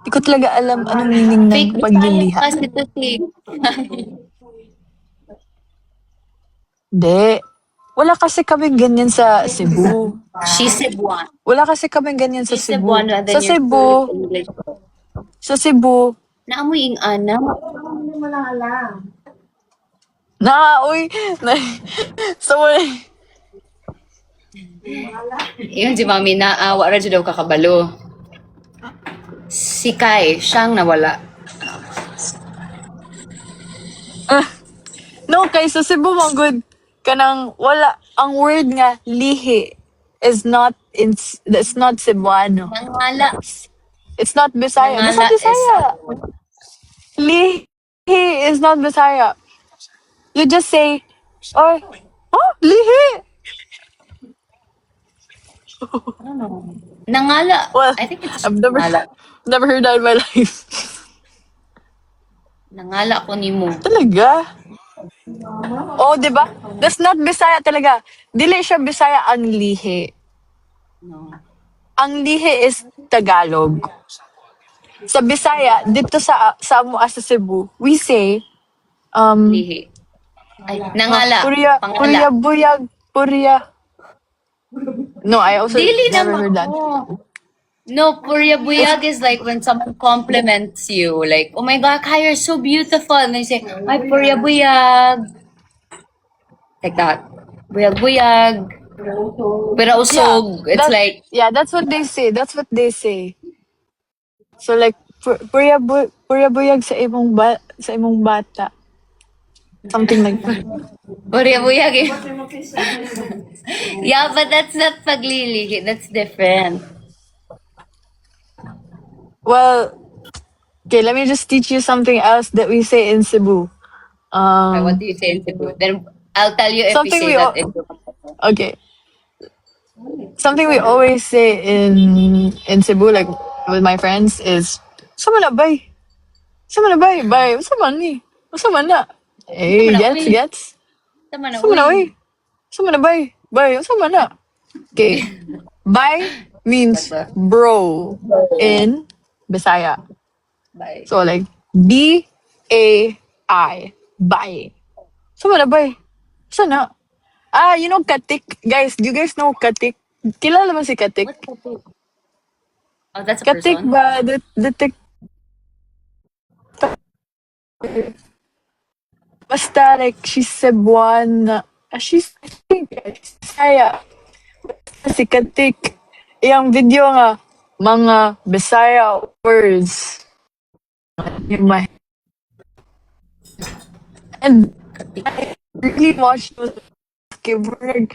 Di ko talaga alam anong meaning ng Fake Bisaya pagliliha. kasi to si. Hindi. Wala kasi kaming ganyan sa Cebu. She's Cebuano. Wala kasi kaming ganyan sa She's Cebu. Cebuano and Sa then you're fluent Cebu, English. sa Cebu, Naamoy ing ana. uy, na, so, Yun si Mami naawa ra jud daw kakabalo. Si Kai, siyang nawala. no, kay sa Cebu, mo good, kanang, wala, ang word nga, lihi, is not, it's not Cebuano. Nangala. It's not Bisaya. That's not Nangala is Bisaya. Lihi is not Bisaya. You just say, oh, lihi. Nangala. Well, I think it's I've never, nangala. never heard that in my life. Nangala ko nimo. Talaga? Oh, di ba? That's not Bisaya talaga. Dili siya Bisaya ang lihi. No. Ang lihi is Tagalog. Sa Bisaya, dito sa amo sa Cebu, we say, Lihi. Ay, nangala. Purya, Pangala. buyag, purya. No, I also Dili never naman heard that. ko. No, Purya Buyag is like when someone compliments you, like, oh my God, Kai, you're so beautiful. And they say, ay, Purya Buyag. Like that. Buyag Buyag. Pero usog, it's like, Yeah, that's what they say. That's what they say. So like purya buyag sa imong bata. Something like that. Purya Buyag eh. Yeah, but that's not paglilihi. That's different. Well, okay, let me just teach you something else that we say in Cebu. Okay, what do you say in Cebu? Then I'll tell you if we Something say we that all in okay. Something we always say in Cebu, like with my friends, is sama na bay, sama na bay, sama ni, sama na. Tama Hey, na, gets, uy. gets. Tama na, Sama na, uy. bay, sama na bay, sama na. Okay, bay means bro in Bisaya. Bye. So like BAI, bay. Sama na bay, sana. You know Katik, guys? Do you guys know Katik? Kilala mo si Katik? What's that? Oh, that's a Katik person? ba? The basta like she's Cebuana. She's I think she's Bisaya. Si Katik. Yung video nga mga Bisaya words. Yung my and I really watched those keyboard.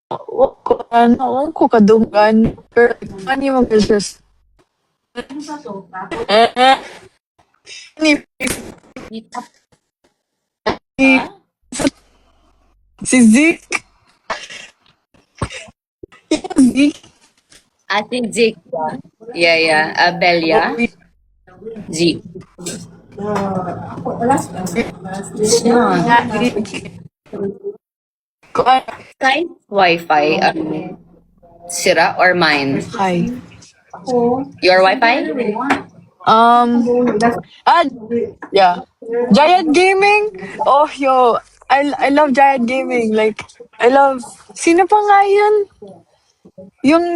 Wala ko kadunggan. Pero ano yung mga just ni Meetup ni ba? si Zeke. Zeke. Ate Zeke. Yeah, yeah. Abelia. Zeke. Yeah. Skype Wi-Fi. Sira or mine? Hi. Your Wi-Fi? Um, ah, yeah. Giant Gaming? Oh, yo. I love Giant Gaming. Like, I love, sino pa nga yun? Yung,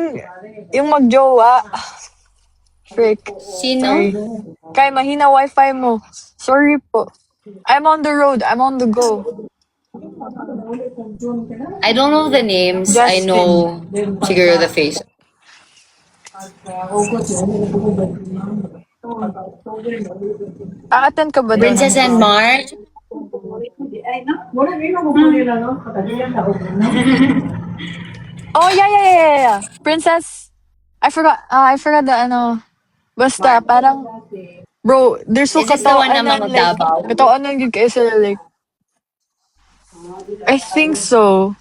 yung magjowa. Frick. Sino? Sorry. Kay, mahina wifi mo. Sorry po. I'm on the road. I'm on the go. I don't know the names. I Justin. know siguro the face. Aatan ka ba doon? Princess and March? Oh, yeah. Princess. I forgot the ano. Basta, parang, bro, they're so Is this the one na katawaanan, mga like, Davao? katawaanan yun kayo sila, like, I think so.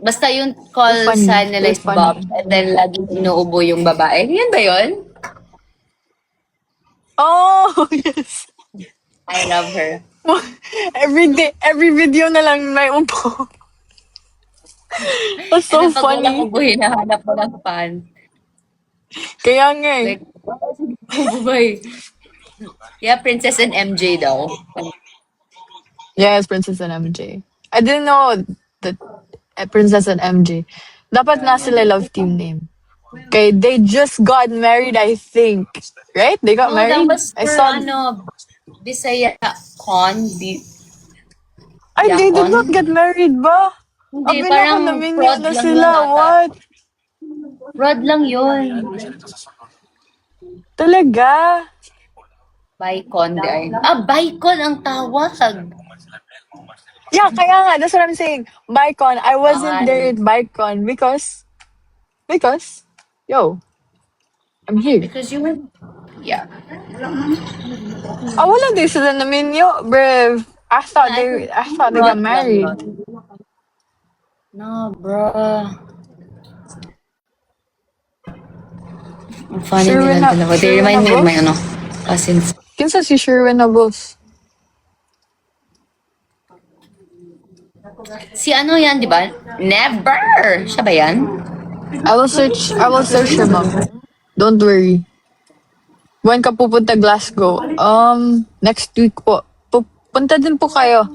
Basta yung call They're funny. sign nila They're is Bob funny. and then laging inuubo yung babae. Yan ba yun? Oh, yes. I love her. Every day, every video na lang may upo. That's And so then pag wala funny. kang buhay, hinahanap mo ng fan. Kaya nga eh. Like, bubay. Yeah, Princess and MJ daw. Yes, Princess and MJ. I didn't know that Princess and MJ. Dapat na sila love team name. Okay, they just got married, I think. Right? They got No, that married? was I for, saw. Bisaya Con. Ay, they did Yakon. not get married ba? Hindi, Abin ako, parang naminyo fraud na lang yun sila. ata. What? Fraud lang yun. Talaga? Bicon, di ay. Ah, Bicon ang tawag. Yeah, kaya nga, that's what I'm saying. Bicon, I wasn't there Ay, at Bicon because, yo, I'm here. because you were, yeah. Ah, wala din sila naminyo, bruv. I think I thought they got fraud lang married. yun. No, bro. Ang funny Sherwin nilang na, dalawa. They Sherwin na remind me of my, boss? cousins. Kinsa si Sherwin na boss? Si ano yan, di ba? Never! Siya ba yan? I will search him up. Don't worry. When ka pupunta Glasgow? Next week po. Punta din po kayo.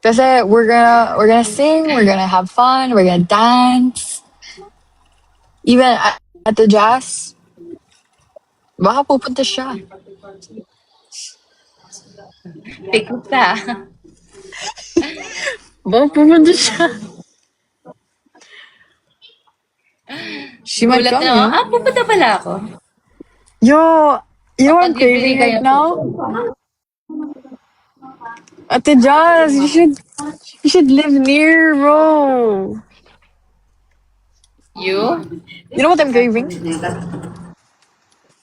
Kasi we're gonna sing, we're gonna have fun, we're gonna dance. Even at the jazz, baka pupunta siya. Pick ka. Baka pupunta siya. She might Gulat come, na you ako. know? Ah, pupunta pala ako. Yo, you know what I'm Papaglibili craving kayo. right now? At the jazz, you should live near, bro. You? You know what I'm craving?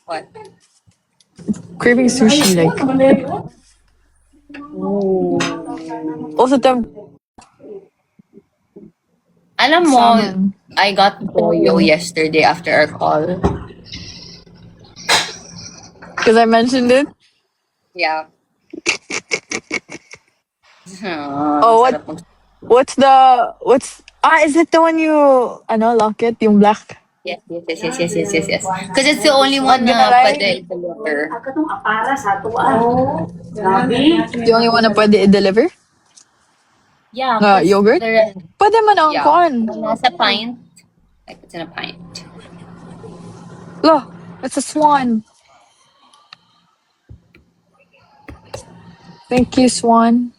What? Craving sushi, like. Also, Alam mo, salmon. I got Toyo yesterday after our call. Because I mentioned it. Yeah. Oh, Sarap ng- is it the one you, locket, yung black? Yes. Because it's the only one What na ginalay? pwede deliver. The only one na pwede i-deliver? Yeah, Na 'cause yogurt? the Pwede man ang yeah, kuan. nasa pint. Like it's in a pint. Lo, it's a swan. Thank you, swan.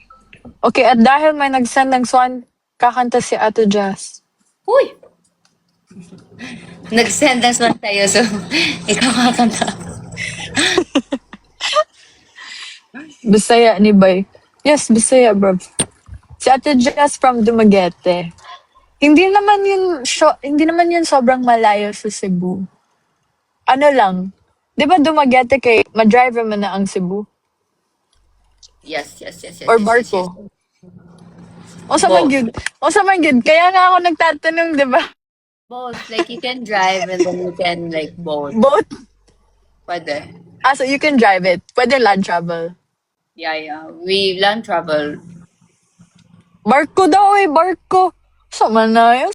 Okay, at dahil may nag-send ng swan, kakanta si Ate Jazz. Uy! Nag-send us one tayo, so ikaw kakanta. Bisaya ni Bay. Yes, Bisaya, bro. Si Ate Jazz from Dumaguete. Hindi naman yun sobrang malayo sa Cebu. Ano lang, 'di ba Dumaguete kay ma-drive man na ang Cebu Yes. or barko? Both. O sa man gyud. Kaya nga ako nagtatanong, 'di ba? Both. Like you can drive and then you can like both. Both. Pwede. So you can drive it. Pwede land travel. Yeah. We land travel. Barko daw barko. Sa man na yun.